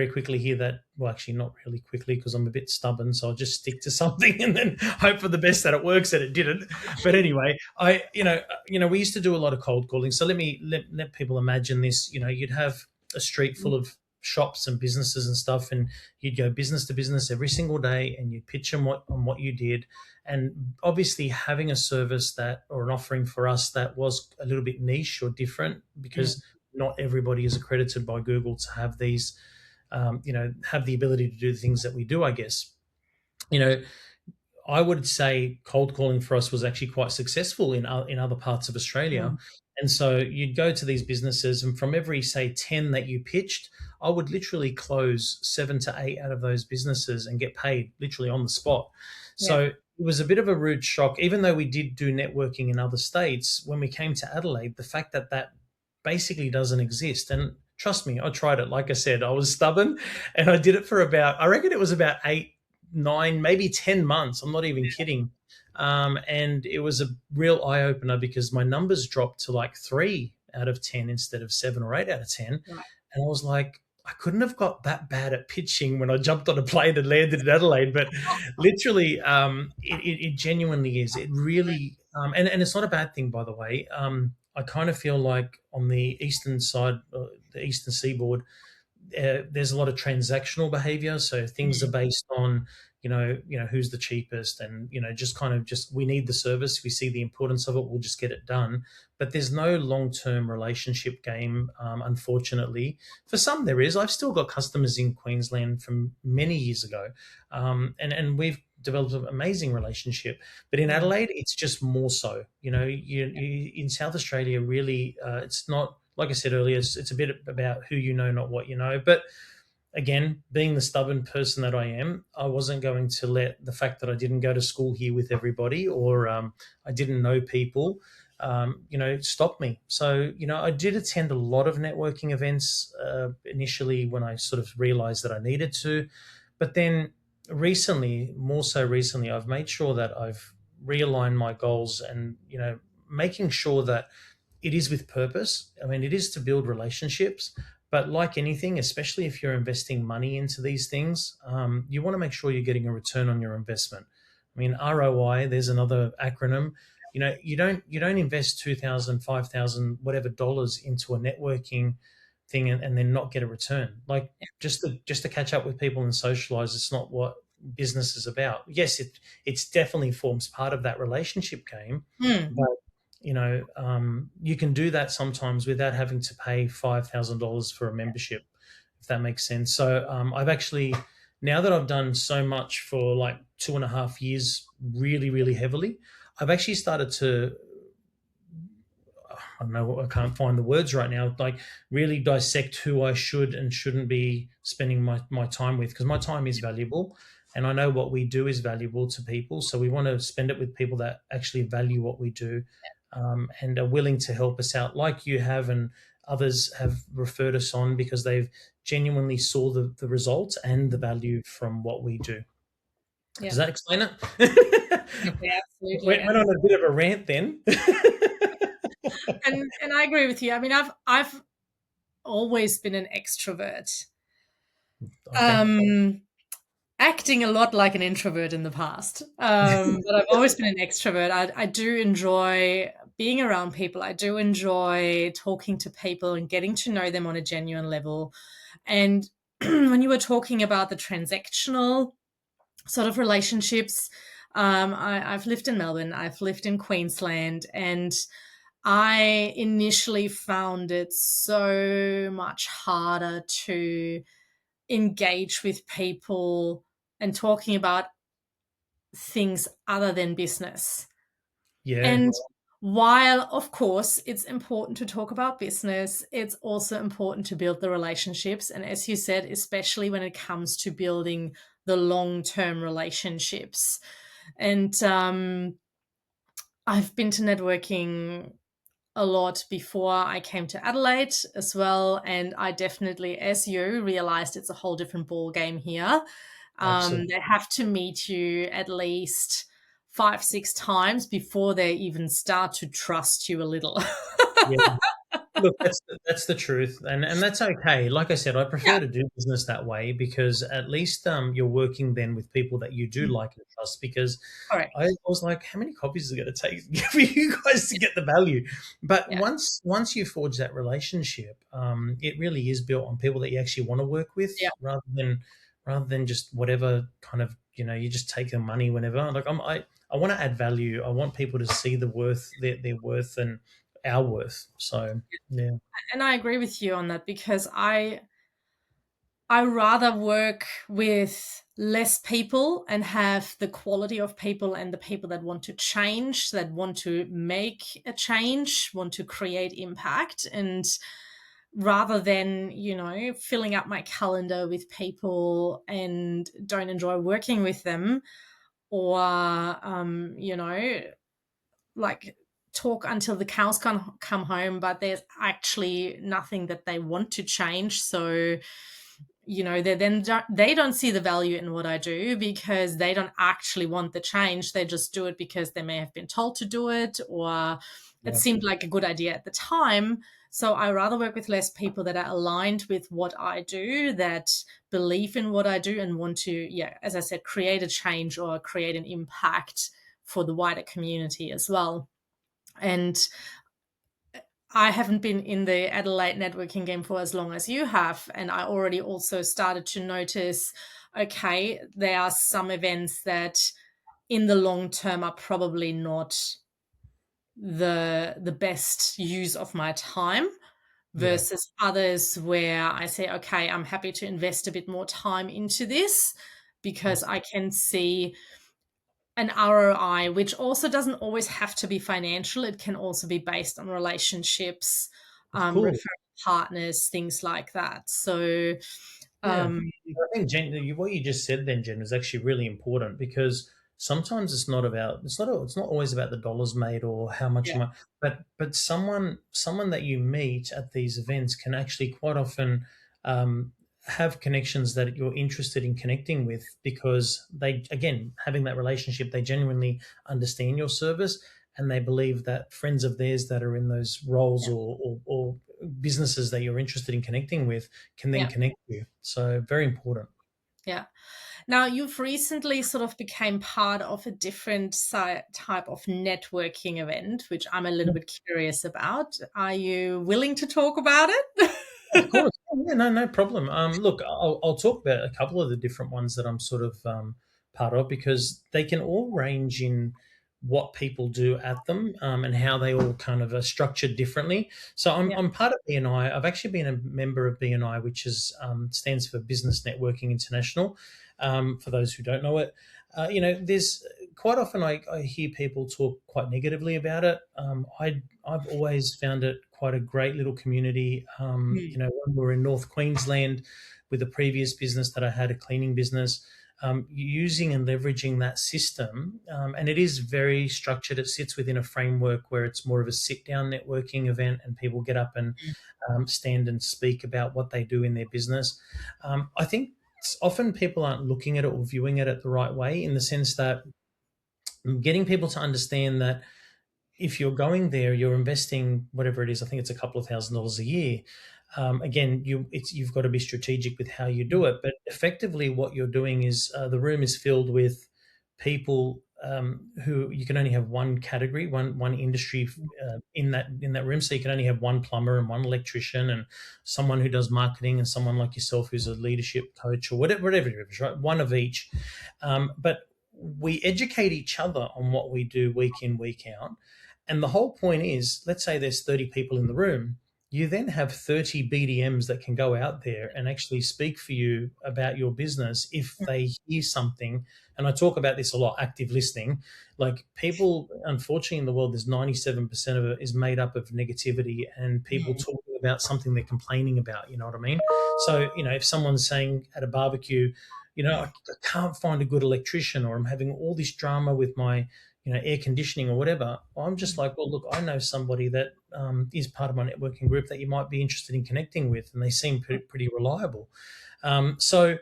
quickly here that, well, actually not really quickly because I'm a bit stubborn, so I'll just stick to something and then hope for the best that it works, and it didn't. But anyway, we used to do a lot of cold calling. So let people imagine this. You'd have a street full of shops and businesses and stuff, and you'd go business to business every single day, and you'd pitch them on what you did. And obviously, having a service that or an offering for us that was a little bit niche or different, Mm, because not everybody is accredited by Google to have these, have the ability to do the things that we do. I guess you know I would say cold calling for us was actually quite successful in other parts of Australia. mm, And so you'd go to these businesses, and from every, say, 10 that you pitched, I would literally close 7 to 8 out of those businesses and get paid literally on the spot. yeah, So it was a bit of a rude shock, even though we did do networking in other states. When we came to Adelaide, the fact that that basically doesn't exist. And trust me, I tried it. Like I said, I was stubborn, and I did it for about, I reckon it was about 8, 9, maybe 10 months. I'm not even kidding. And it was a real eye opener because my numbers dropped to like 3 out of 10 instead of 7 or 8 out of 10. right. And I was like, I couldn't have got that bad at pitching when I jumped on a plane and landed in Adelaide. But literally, it genuinely is. It really, and it's not a bad thing, by the way. I kind of feel like on the eastern side, the eastern seaboard, there's a lot of transactional behavior. So things are Mm, based on, who's the cheapest, and just kind of just we need the service. We see the importance of it. We'll just get it done. But there's no long-term relationship game. Unfortunately, for some there is. I've still got customers in Queensland from many years ago, and we've developed an amazing relationship. But in mm, Adelaide, it's just more so. You in South Australia, really, it's not like I said earlier, it's a bit about who you know, not what you know. But again, being the stubborn person that I am, I wasn't going to let the fact that I didn't go to school here with everybody, or I didn't know people, stop me. So, I did attend a lot of networking events initially when I sort of realized that I needed to. But then recently, more so recently, I've made sure that I've realigned my goals and, making sure that it is with purpose. I mean, it is to build relationships, but like anything, especially if you're investing money into these things, you want to make sure you're getting a return on your investment. I mean, ROI. There's another acronym. You don't invest 2,000, 5,000, whatever dollars into a networking thing and then not get a return. Like just to catch up with people and socialize. It's not what business is about. Yes, it's definitely forms part of that relationship game, mm, but you can do that sometimes without having to pay $5,000 for a membership, if that makes sense. So I've actually, now that I've done so much for like 2.5 years, really, really heavily, I've actually started to, I don't know, I can't find the words right now, like really dissect who I should and shouldn't be spending my time with, because my time is valuable. And I know what we do is valuable to people. So we want to spend it with people that actually value what we do, and are willing to help us out, like you have, and others have referred us on because they've genuinely saw the results and the value from what we do. yeah, Does that explain it? yeah, absolutely. Went on a bit of a rant then. And I agree with you. I mean, I've always been an extrovert. Okay. Um, Acting a lot like an introvert in the past. But I've always been an extrovert. I do enjoy being around people. I do enjoy talking to people and getting to know them on a genuine level. And when you were talking about the transactional sort of relationships, I've lived in Melbourne, I've lived in Queensland, and I initially found it so much harder to engage with people and talking about things other than business. Yeah, And while, of course, it's important to talk about business, it's also important to build the relationships. And as you said, especially when it comes to building the long term relationships. And I've been to networking a lot before I came to Adelaide as well. And I definitely, as you, realized it's a whole different ball game here. absolutely. They have to meet you at least 5, 6 times before they even start to trust you a little. Yeah. Look, that's the truth, and that's okay. Like I said, I Yeah, prefer to do business that way because at least you're working then with people that you do like and trust. Because correct. I was like, how many copies is it going to take for you guys to get the value? But Yeah, once you forge that relationship, it really is built on people that you actually want to work with, yeah. rather than just whatever kind of you just take their money whenever. Like I want to add value. I want people to see the worth their worth and our worth. So yeah, And I agree with you on that because I rather work with less people and have the quality of people and the people that want to change, that want to make a change, want to create impact. And rather than, filling up my calendar with people and don't enjoy working with them, or, like talk until the cows come home, but there's actually nothing that they want to change. So they don't see the value in what I do because they don't actually want the change. They just do it because they may have been told to do it, or it yeah, seemed like a good idea at the time. So I rather work with less people that are aligned with what I do, that believe in what I do and want to, yeah, as I said, create a change or create an impact for the wider community as well. And I haven't been in the Adelaide networking game for as long as you have. And I already also started to notice, okay, there are some events that in the long term are probably not the best use of my time yeah. versus others where I say, okay, I'm happy to invest a bit more time into this because I can see an ROI, which also doesn't always have to be financial. It can also be based on relationships, Of course. referral partners, things like that. So, Yeah. um, I think what you just said then, Jen, is actually really important because sometimes it's not always about the dollars made or how much yeah, money, but someone that you meet at these events can actually quite often um, have connections that you're interested in connecting with because they again having that relationship, they genuinely understand your service and they believe that friends of theirs that are in those roles yeah, or businesses that you're interested in connecting with can then yeah, connect you. So very important. yeah. Now, you've recently sort of became part of a different type of networking event, which I'm a little bit curious about. Are you willing to talk about Of it? course. Yeah, no, no problem. Look, I'll talk about a couple of the different ones that I'm sort of part of because they can all range in what people do at them and how they all kind of are structured differently. So I'm, Yeah, I'm part of BNI. I've actually been a member of BNI, which stands for Business Networking International. For those who don't know it, there's quite often I hear people talk quite negatively about it. I've always found it quite a great little community. mm, When we were in North Queensland with a previous business that I had, a cleaning business, using and leveraging that system, and it is very structured. It sits within a framework where it's more of a sit-down networking event, and people get up and stand and speak about what they do in their business. I think often people aren't looking at it or viewing it the right way in the sense that getting people to understand that if you're going there, you're investing whatever it is. I think it's a couple of $1,000s a year. Again, you've got to be strategic with how you do it. But effectively, what you're doing is the room is filled with people who you can only have one category, one industry in that room. So you can only have one plumber and one electrician and someone who does marketing and someone like yourself who's a leadership coach or whatever it is, right? One of each. But we educate each other on what we do week in, week out. And the whole point is, let's say there's 30 people in the room. You then have 30 BDMs that can go out there and actually speak for you about your business if they hear something. And I talk about this a lot, active listening. Like people, unfortunately, in the world, there's 97% of it is made up of negativity and people Mm. talking about something they're complaining about. You know what I mean? So, if someone's saying at a barbecue, I can't find a good electrician, or I'm having all this drama with my air conditioning or whatever, I'm just like, well, look, I know somebody that is part of my networking group that you might be interested in connecting with, and they seem pretty reliable. So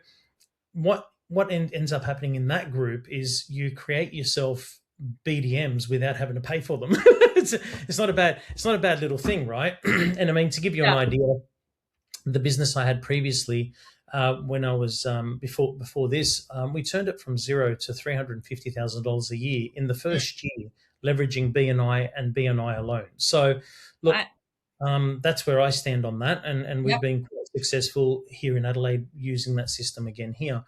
what ends up happening in that group is you create yourself BDMs without having to pay for them. it's not a bad little thing, right? And I mean, to give you an Yeah. idea, the business I had previously, when I was before this, we turned it from zero to $350,000 a year in the Mm. first year, leveraging BNI and BNI alone. So, look, Right. that's where I stand on that, and we've Yep. been quite successful here in Adelaide using that system again here.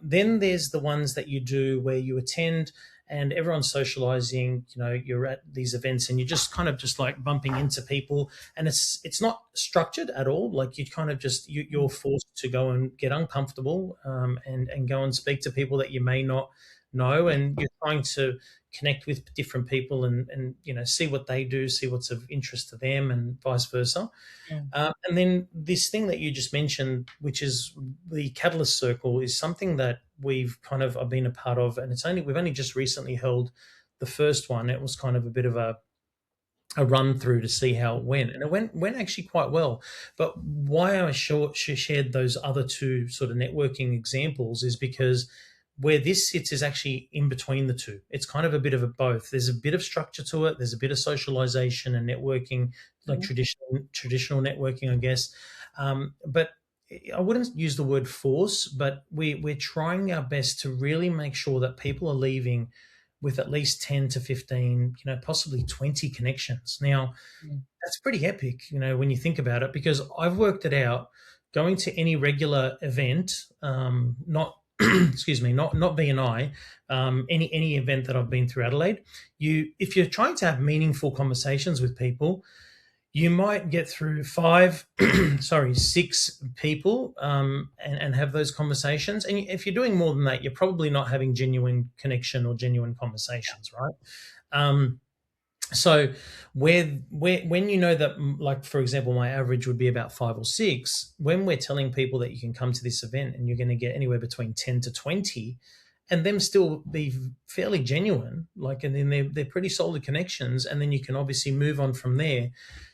Then there's the ones that you do where you attend and everyone's socializing. You're at these events and you're just kind of just like bumping into people, and it's not structured at all. Like you kind of just you're forced to go and get uncomfortable, and go and speak to people that you may not know, and you're trying to connect with different people and see what they do, see what's of interest to them, and vice versa. Mm. And then this thing that you just mentioned, which is the Catalyst Circle, is something that I've been a part of, and we've only just recently held the first one. It was kind of a bit of a run through to see how it went, and it went actually quite well. But why I shared those other two sort of networking examples is because where this sits is actually in between the two. It's kind of a bit of a both. There's a bit of structure to it. There's a bit of socialization and networking, like Mm. traditional networking, I guess. But I wouldn't use the word force, but we're trying our best to really make sure that people are leaving with at least 10 to 15, possibly 20 connections. Now, Mm. that's pretty epic, when you think about it, because I've worked it out going to any regular event, not excuse me, not BNI, any event that I've been through Adelaide, if you're trying to have meaningful conversations with people, you might get through five, sorry, six people, and have those conversations. And if you're doing more than that, you're probably not having genuine connection or genuine conversations, right? Um, so when that, like for example, my average would be about five or six. When we're telling people that you can come to this event and you're going to get anywhere between 10 to 20, and them still be fairly genuine, like, and then they're pretty solid connections, and then you can obviously move on from there.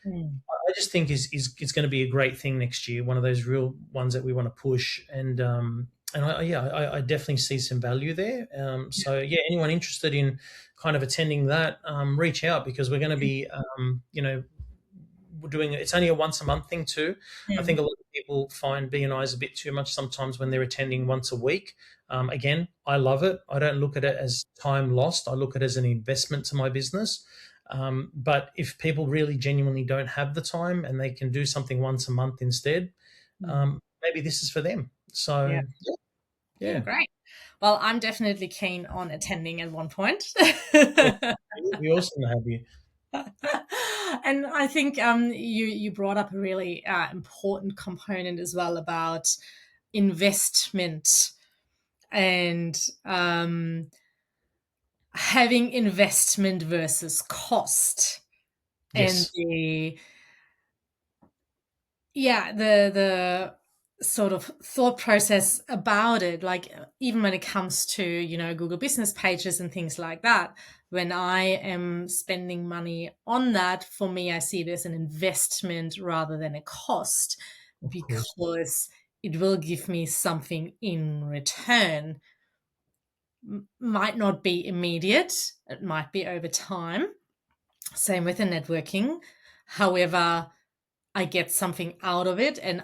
Mm. I just think is it's going to be a great thing next year. One of those real ones that we want to push, and I definitely see some value there. So yeah, anyone interested in kind of attending that, reach out, because we're going to be, we're doing it's only a once a month thing too. I think Mm. a lot of people find BNI is a bit too much sometimes when they're attending once a week. Again, I love it. I don't look at it as time lost. I look at it as an investment to my business. But if people really genuinely don't have the time and they can do something once a month instead, Mm. maybe this is for them. Yeah. So Yeah, yeah, great. Well, I'm definitely keen on attending at one point. cool. We also have you. And I think you brought up a really important component as well about investment and having investment versus cost, and Yes, the sort of thought process about it, like even when it comes to Google business pages and things like that, when I am spending money on that, for me I see it as an investment rather than a cost, of course. because it will give me something in return. Might not be immediate, it might be over time. Same with the networking. However, I get something out of it, and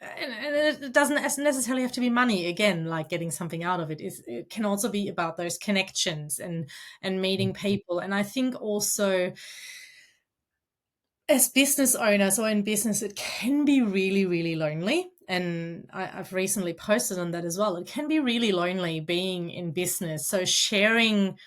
it doesn't necessarily have to be money. Again, like getting something out of it is, it can also be about those connections and meeting people. And I think also as business owners or in business, it can be really, really lonely. And I've recently posted on that as well. It can be really lonely being in business. So sharing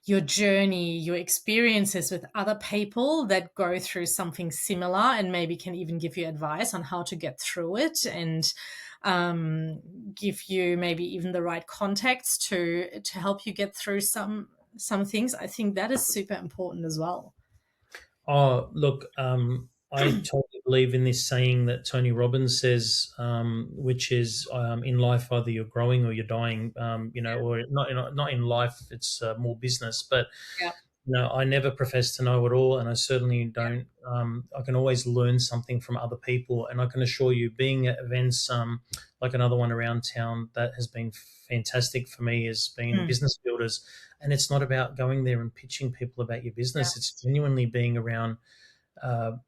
your journey, your experiences with other people that go through something similar and maybe can even give you advice on how to get through it, and give you maybe even the right context to help you get through some things. I think that is super important as well. Oh, look, I totally believe in this saying that Tony Robbins says, which is, in life either you're growing or you're dying. Or not in life. It's more business, but Yeah. I never profess to know it all, and I certainly don't. I can always learn something from other people, and I can assure you, being at events like another one around town that has been fantastic for me has been Mm, Business Builders. And it's not about going there and pitching people about your yeah. business. It's genuinely being around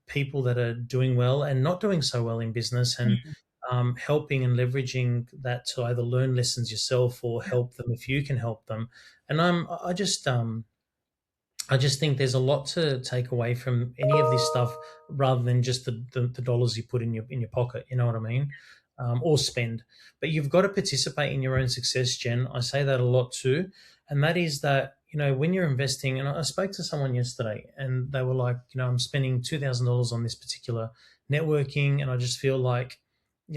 people that are doing well and not doing so well in business, and Mm, helping and leveraging that to either learn lessons yourself or help them if you can help them. And I just think there's a lot to take away from any of this stuff, rather than just the dollars you put in your pocket. You know what I mean? Or spend. But you've got to participate in your own success, Jen. I say that a lot too, and that is that, when you're investing. And I spoke to someone yesterday, and they were like, I'm spending $2,000 on this particular networking, and I just feel like,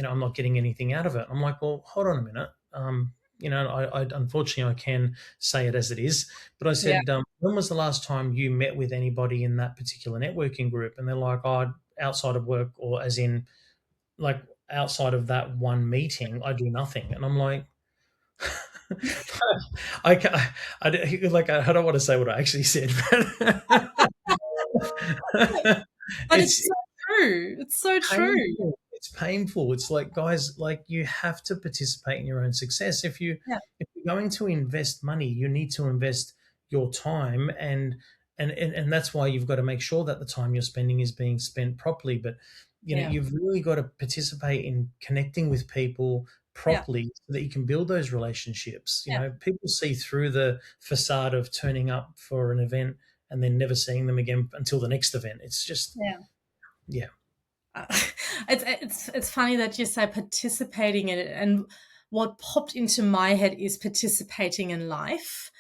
I'm not getting anything out of it. I'm like, well, hold on a minute. I unfortunately I can say it as it is, but I yeah. said, when was the last time you met with anybody in that particular networking group? And they're like, oh, outside of work, or as in, like, outside of that one meeting, I do nothing. And I'm like, I, ca- I don't want to say what I actually said, but But it's it's so true. It's so true. painful. It's painful. It's like, guys, like, you have to participate in your own success. Yeah. If you're going to invest money, you need to invest your time, and that's why you've got to make sure that the time you're spending is being spent properly. But Yeah. you've really got to participate in connecting with people Yeah. properly so that you can build those relationships. Yeah. People see through the facade of turning up for an event and then never seeing them again until the next event. It's just, Yeah. yeah, Uh, it's funny that you say participating in it, and what popped into my head is participating in life.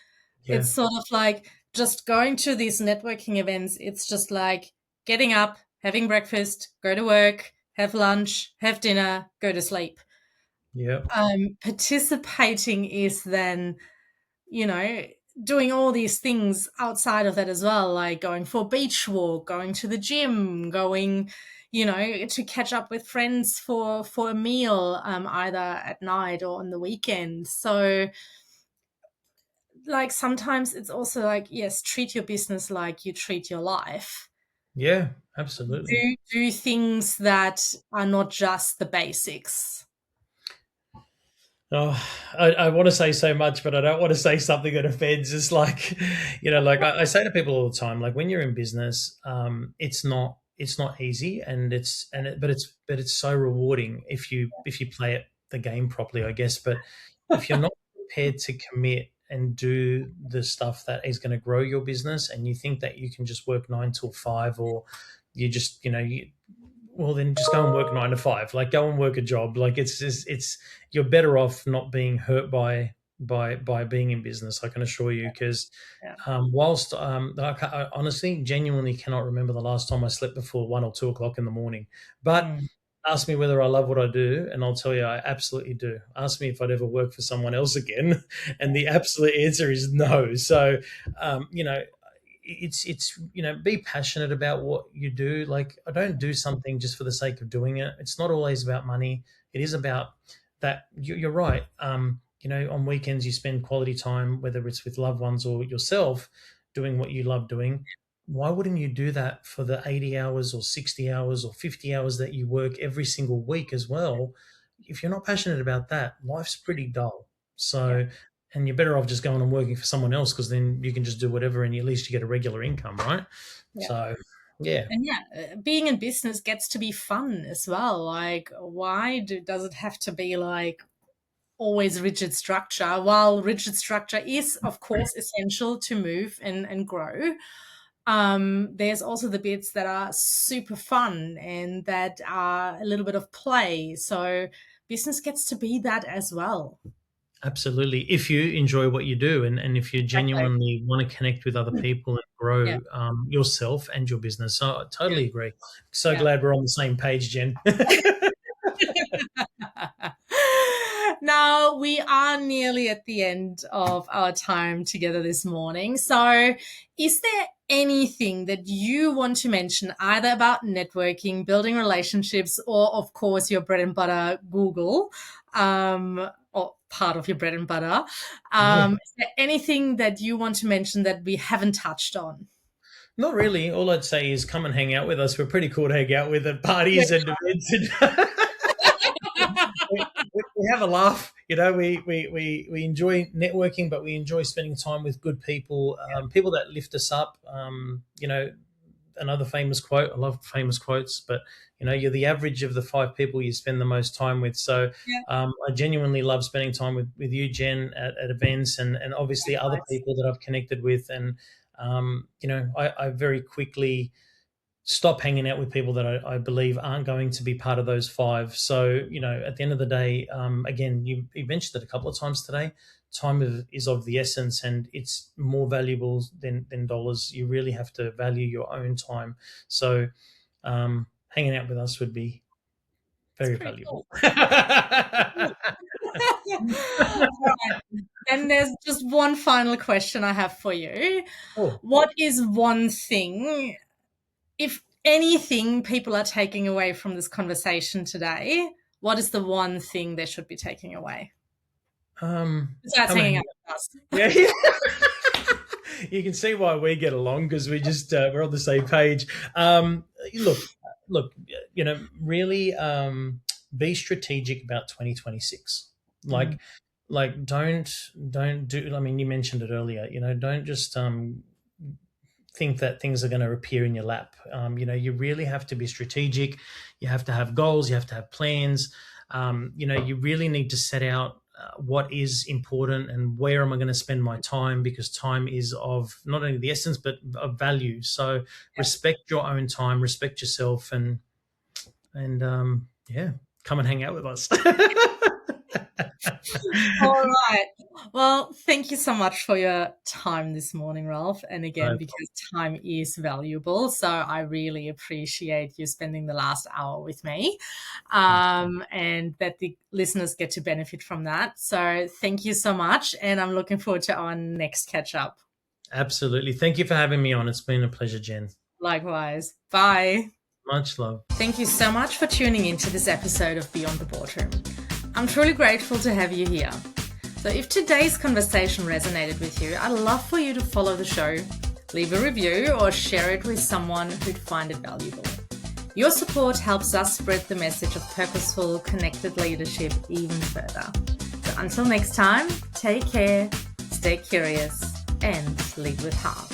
yeah, It's sort of like just going to these networking events. It's just like getting up, having breakfast, go to work, have lunch, have dinner, go to sleep. yeah. Participating is then, you know, doing all these things outside of that as well, like going for a beach walk, going to the gym, going, to catch up with friends for a meal, either at night or on the weekend. So, like, sometimes it's also like, yes, treat your business like you treat your life. Yeah, absolutely. Do things that are not just the basics. Oh, I want to say so much, but I don't want to say something that offends. It's like, like I say to people all the time, like, when you're in business, it's not easy, and but it's so rewarding if you play it the game properly, I guess. But if you're not prepared to commit and do the stuff that is going to grow your business, and you think that you can just work 9 till 5, or you just, well, then just go and work 9 to 5. Like, go and work a job. Like, it's just, you're better off not being hurt by being in business. I can assure you, because Yeah. whilst I honestly, genuinely cannot remember the last time I slept before 1 or 2 o'clock in the morning. But Mm. ask me whether I love what I do, and I'll tell you I absolutely do. Ask me if I'd ever work for someone else again, and the absolute answer is no. So, um, you know, it's be passionate about what you do. Like, I don't do something just for the sake of doing it. It's not always about money. It is about that. You're right. On weekends you spend quality time, whether it's with loved ones or yourself, doing what you love doing. Why wouldn't you do that for the 80 hours or 60 hours or 50 hours that you work every single week as well? If you're not passionate about that, life's pretty dull. Yeah. So, and you're better off just going and working for someone else, because then you can just do whatever, and at least you get a regular income, right? Yeah. So, Yeah, And yeah, being in business gets to be fun as well. Like, does it have to be like always rigid structure? While rigid structure is, of course, essential to move and grow, there's also the bits that are super fun and that are a little bit of play. So business gets to be that as well. absolutely. If you enjoy what you do, and if you Exactly. genuinely want to connect with other people and Yeah. grow yourself and your business. So I Yeah. totally agree. So Yeah. glad we're on the same page, Jen. Now, we are nearly at the end of our time together this morning. So, is there anything that you want to mention, either about networking, building relationships, or, of course, your bread and butter, Google, or part of your bread and butter? Yeah. Is there anything that you want to mention that we haven't touched on? Not really. All I'd say is come and hang out with us. We're pretty cool to hang out with at parties and events. And we have a laugh. You know, we enjoy networking, but we enjoy spending time with good people, people that lift us up. You know, another famous quote. I love famous quotes, but you know, you're the average of the five people you spend the most time with. So Yeah. I genuinely love spending time with you, Jen, at events, and obviously other Likewise. people that I've connected with. And you know, I very quickly stop hanging out with people that I believe aren't going to be part of those five. So, you know, at the end of the day, again, you mentioned it a couple of times today. Time is of the essence, and it's more valuable than dollars. You really have to value your own time. So, hanging out with us would be It's very pretty cool. valuable. All right. Then there's just one final question I have for you. Oh, What is one thing, if anything, people are taking away from this conversation today? What is the one thing they should be taking away? Besides come hanging and out with us. yeah, yeah. You can see why we get along because we're on the same page. Look, look, you know, really be strategic about 2026. Mm, Like don't do. I mean, you mentioned it earlier. You know, don't just think that things are going to appear in your lap. You know, you really have to be strategic. You have to have goals. You have to have plans. You know, you really need to set out what is important and where am I going to spend my time, because time is of not only the essence but of value. So yeah. respect your own time, respect yourself, and yeah, come and hang out with us. All right. Well, thank you so much for your time this morning, Ralph. And again, No, because time is valuable, so I really appreciate you spending the last hour with me, and that the listeners get to benefit from that. So thank you so much. And I'm looking forward to our next catch up. absolutely. Thank you for having me on. It's been a pleasure, Jen. Likewise. Bye. Much love. Thank you so much for tuning into this episode of Beyond the Boardroom. I'm truly grateful to have you here. So if today's conversation resonated with you, I'd love for you to follow the show, leave a review, or share it with someone who'd find it valuable. Your support helps us spread the message of purposeful, connected leadership even further. So until next time, take care, stay curious, and lead with heart.